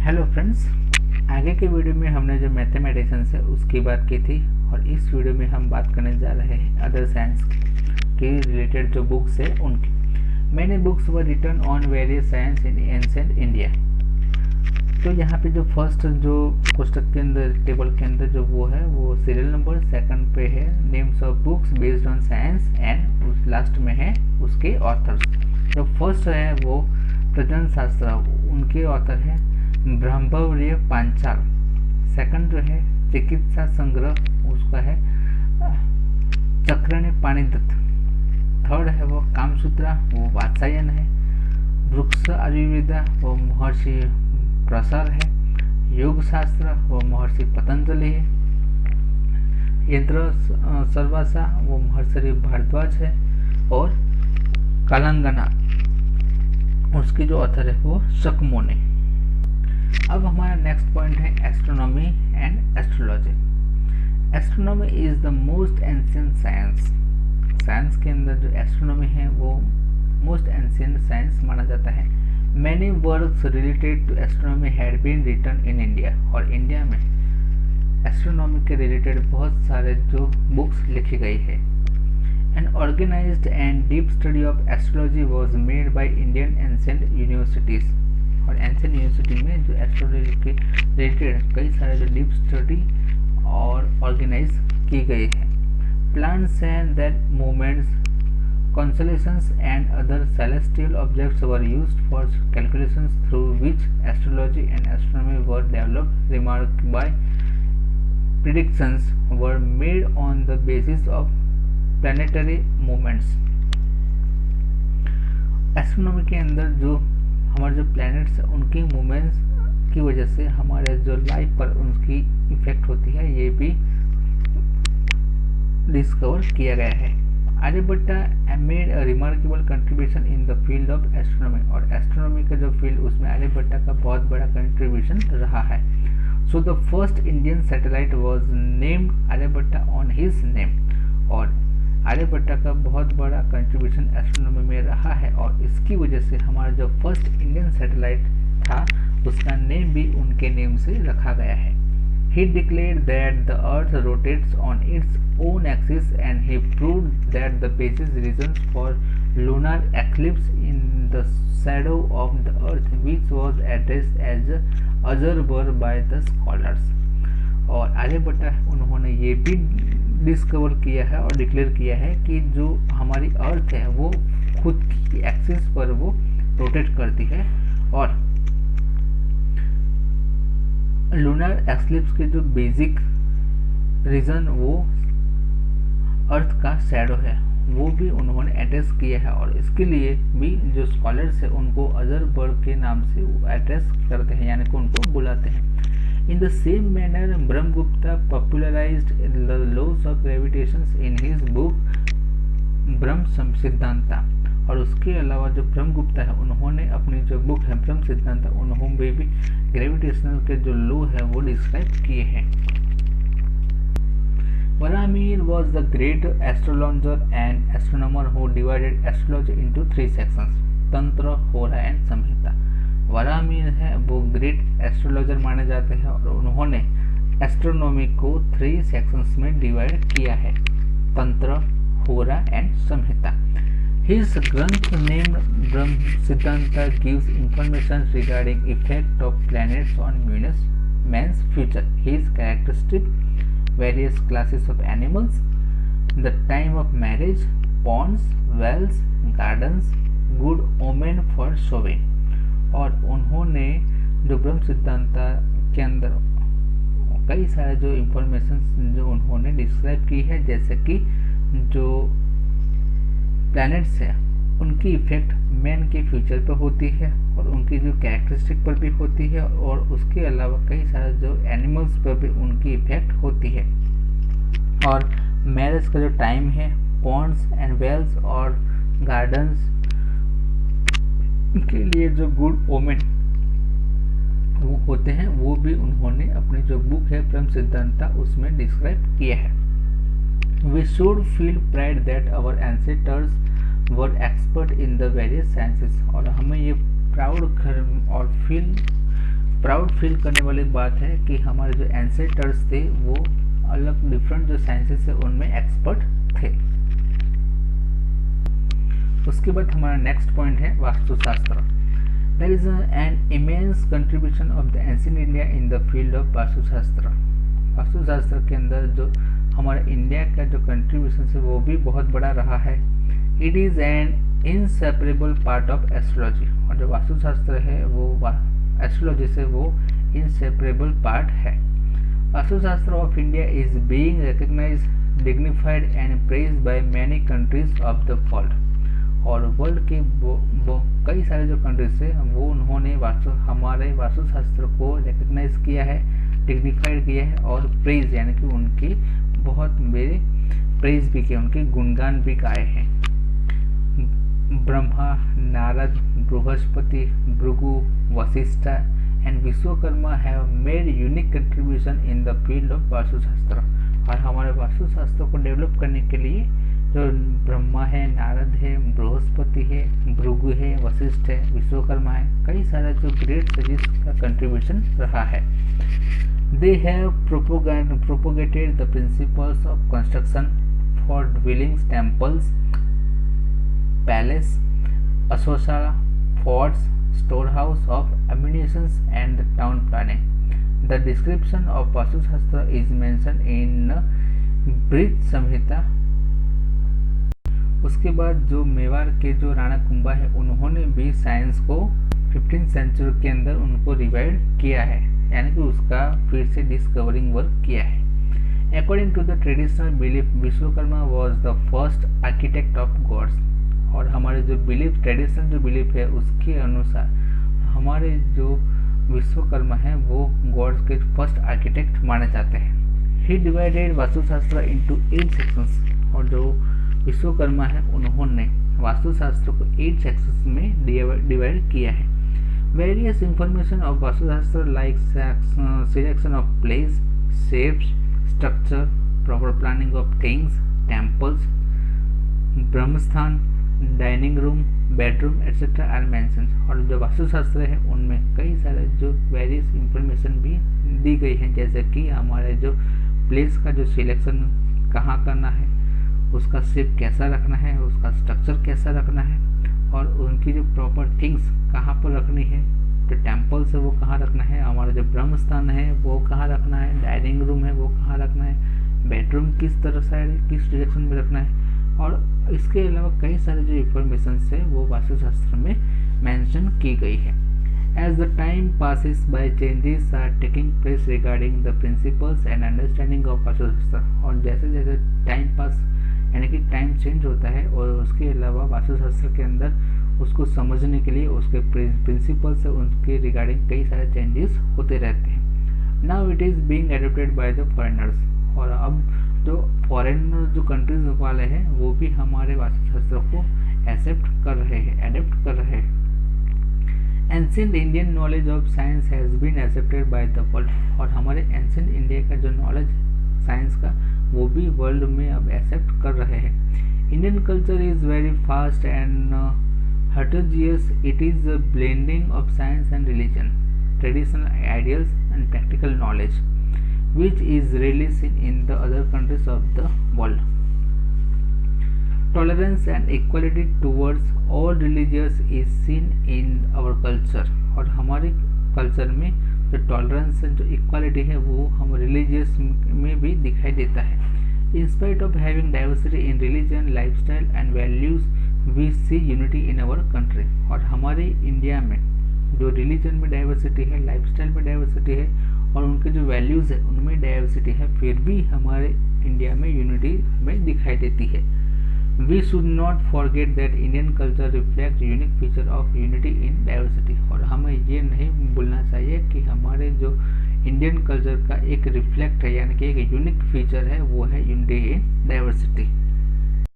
Hello friends, आगे के video में हमने जो मैथमेटिशियंस है उसकी बात की थी और इस वीडियो में हम बात करने जा रहे हैं अदर साइंस के रिलेटेड जो बुक्स है उनकी। Many books were written on various science in ancient India. तो यहाँ पे जो फर्स्ट जो पुस्तक के अंदर टेबल के अंदर जो वो है वो सीरियल नंबर सेकंड पे है names of books based on science and उस लास्ट में है उसके ऑथर्स। जो फर्स्ट है वो प्रजन शास्त्र, उनके ऑथर है ब्रह्मवर्य पांचाल। सेकंड जो है चिकित्सा संग्रह, उसका है चक्रणी पाणिदत्त। थर्ड है वो कामसूत्रा, वो वात्सायन है। वृक्ष आयुर्वेदा वो महर्षि प्रसार है। योग शास्त्र वो महर्षि पतंजलि है। यंत्र सर्वासा वो महर्षि भारद्वाज है। और कालांगना उसकी जो ऑथर है वो शकमोनी। अब हमारा नेक्स्ट पॉइंट है astronomy and astrology. Astronomy is the most ancient science. Science के अंदर जो एस्ट्रोनॉमी है वो मोस्ट एंशिएंट साइंस माना जाता है। Many works related to astronomy had been written in India. और इंडिया में एस्ट्रोनॉमी के रिलेटेड बहुत सारे जो बुक्स लिखी गई है। An organised and deep study of astrology was made by Indian ancient universities. और एंशिएंट यूनिवर्सिटी में जो एस्ट्रोलॉजी के रिलेटेड कई सारे जो डीप स्टडी और ऑर्गेनाइज की गई है। Plans and that movements, constellations and other celestial objects were used for calculations through which astrology and astronomy were developed. Remark by predictions were made on the basis of planetary movements. Astronomy के अंदर जो हमारे जो planets हैं उनकी movements की वजह से हमारे जो लाइफ पर उनकी इफेक्ट होती है ये भी डिस्कवर किया गया है। Aryabhata made a remarkable contribution in the field of astronomy. और एस्ट्रोनॉमी का जो फील्ड उसमें आर्यभट्टा का बहुत बड़ा कंट्रीब्यूशन रहा है। So the first Indian satellite was named Aryabhata on his name. और आर्यभट्टा का बहुत बड़ा कंट्रीब्यूशन एस्ट्रोनॉमी में रहा है और इसकी वजह से हमारा जो फर्स्ट इंडियन सैटेलाइट था उसका नेम भी उनके नेम से रखा गया है। He declared that the Earth rotates on its own axis and he proved that the basis reasons for lunar eclipse in the shadow of the Earth, which was addressed as observer by the scholars. और आर्यभट्टा उन्होंने ये भी discover किया है और declare किया है कि जो हमारी अर्थ है वो खुद की एक्सिस पर वो रोटेट करती है और लूनर एक्लिप्स के जो बेसिक रीजन वो अर्थ का शैडो है वो भी उन्होंने एड्रेस किया है। और इसके लिए भी जो स्कॉलर्स है उनको अजर बर्ग के नाम से एड्रेस करते हैं, यानी कि उनको बुलाते हैं। In the same manner Brahmagupta popularised the laws of gravitation in his book Brahma Siddhanta. और उसके अलावा जो ब्रह्मगुप्ता है उन्होंने अपनी जो बुक है ब्रह्म सिद्धांत उन्होंने भी ग्रेविटेशनल के जो लॉ है वो डिस्क्राइब किए हैं। Varahamihira was the great astrologer and astronomer who divided astrology into 3 sections, तंत्र, होरा एंड संहिता। वराहमिहिर है वो ग्रेट एस्ट्रोलॉजर माने जाते हैं और उन्होंने एस्ट्रोनॉमी को 3 सेक्शंस में डिवाइड किया है, तंत्र, होरा and Samhita. His Granth named Brahm Siddhanta gives information regarding effect of planets on man's future, his characteristic, various classes of animals, the time of marriage, ponds, wells, gardens, good omen for sowing। और उन्होंने जो ब्रह्म सिद्धांता के अंदर कई सारे जो information जो उन्होंने डिस्क्राइब की है, जैसे कि जो प्लैनेट्स है उनकी इफेक्ट मैन के फ्यूचर पर होती है और उनकी जो कैरेक्टरिस्टिक पर भी होती है और उसके अलावा कई सारे जो एनिमल्स पर भी उनकी इफेक्ट होती है। और मैरिज का जो टाइम है, पॉन्ड्स एंड वेल्स और गार्डन्स के लिए जो गुड ओमेन वो होते हैं वो भी उन्होंने अपनी जो बुक है ब्रह्म सिद्धांता उसमें डिस्क्राइब किया है। We should feel pride that our ancestors were expert in the various sciences। और हमें ये प्राउड और फील प्राउड फील करने वाली बात है कि हमारे जो एंसेस्टर्स थे वो अलग डिफरेंट जो साइंसेस है उनमें एक्सपर्ट थे। उसके बाद हमारा नेक्स्ट पॉइंट है Vastushastra. There is an immense contribution of the ancient India in the field of Vastushastra. Vastushastra के अंदर जो हमारे इंडिया का जो कंट्रीब्यूशन है वो भी बहुत बड़ा रहा है। It is an inseparable part of astrology, और जो वास्तुशास्त्र है वो एस्ट्रोलॉजी से वो इनसेपरेबल पार्ट है। Vastushastra of India is being recognized, dignified and praised by many countries of the world. और वर्ल्ड के कई सारे जो कंट्रीज है वो उन्होंने हमारे वास्तुशास्त्र को रिकग्नाइज किया है, डिग्निफाइड किया है और प्रेज यानी कि उनकी बहुत मेरे प्रेज भी किया, उनके गुणगान भी गाए हैं। Brahma, Narad, Brihaspati, Bhrigu, Vashishtha and Vishwakarma have made unique contribution in the field of Vastushastra. और हमारे वास्तुशास्त्र को डेवलप करने के लिए जो ब्रह्मा है, नारद है, बृहस्पति है, भृगु है, वशिष्ठ है, विश्वकर्मा है, कई सारा जो ग्रेट सजिस का कंट्रीब्यूशन रहा है। They have propagated the principles of construction for dwellings, temples, palace, ashosa, forts, storehouse of ammunition and the town planning. The description of Vastu Shastra is mentioned in Brit Samhita। उसके बाद जो मेवाड़ के जो राणा कुंभा है उन्होंने भी साइंस को 15th century के अंदर उनको रिवाइव किया है, यानी कि उसका फिर से डिस्कवरिंग वर्क किया है। According to the traditional belief Vishwakarma was the first architect of gods. और हमारे जो बिलीफ ट्रेडिशनल जो बिलीफ है उसके अनुसार हमारे जो विश्वकर्मा है वो गॉड्स के फर्स्ट आर्किटेक्ट माने जाते हैं। ही डिवाइडेड वास्तुशास्त्र इनटू 8 सेक्शंस। और जो विश्वकर्मा है उन्होंने वास्तुशास्त्र को 8 सेक्शंस में डिवाइड किया है। Various information of Vastu like selection of place, shapes, structure, proper planning of things, temples, Brahmasthan, dining room, bedroom etc. are mentioned। और जो वास्तुशास्त्र है उनमें कई सारे जो वेरियस इंफॉर्मेशन भी दी गई है, जैसे कि हमारे जो प्लेस का जो सिलेक्शन कहाँ करना है, उसका शेप कैसा रखना है, उसका स्ट्रक्चर कैसा रखना है, और उनकी जो प्रॉपर थिंग्स कहाँ पर रखनी है, जो टेम्पल्स है वो कहाँ रखना है, हमारा जो ब्रह्म स्थान है वो कहाँ रखना है, डाइनिंग रूम है वो कहाँ रखना है, बेडरूम किस तरह साइड है, किस डायरेक्शन में रखना है। और इसके अलावा कई सारे जो इंफॉर्मेशन है वो वास्तुशास्त्र में मेंशन की गई है। As the time passes by changes are taking place regarding the principles and understanding of Vastushastra. और जैसे जैसे टाइम पास यानी कि टाइम चेंज होता है और उसके अलावा वास्तुशास्त्र के अंदर उसको समझने के लिए उसके प्रिंसिपल से उनके रिगार्डिंग कई सारे चेंजेस होते रहते हैं। Now it is being adopted by the foreigners. और अब जो फॉरेनर जो कंट्रीज वाले हैं वो भी हमारे वास्तुशास्त्र को एक्सेप्ट कर रहे हैं, एडेप्ट कर रहे हैं। Ancient Indian knowledge of science has been accepted by the world. और हमारे एंशिएंट इंडिया का जो नॉलेज साइंस का वो भी वर्ल्ड में अब एक्सेप्ट कर रहे हैं। Indian culture is very fast and heterogeneous. It is a blending of science and religion, traditional ideals and practical knowledge, which is rarely seen in the other countries of the world. Tolerance and equality towards all religions is seen in our culture। और हमारे culture में जो tolerance जो equality है वो हम religious में भी दिखाई देता है। In spite of having diversity in religion, lifestyle and values, we see unity in our country। और हमारे इंडिया में जो रिलीजन में डाइवर्सिटी है, लाइफस्टाइल में डाइवर्सिटी है और उनके जो वैल्यूज़ है उनमें डाइवर्सिटी है, फिर भी हमारे इंडिया में यूनिटी में दिखाई देती है। We should not forget that Indian culture reflect unique feature of unity in diversity. और हमें ये नहीं भूलना चाहिए कि हमारे जो इंडियन कल्चर का एक रिफ्लेक्ट है यानी कि एक यूनिक फीचर है वो है यूनिटी इन डाइवर्सिटी।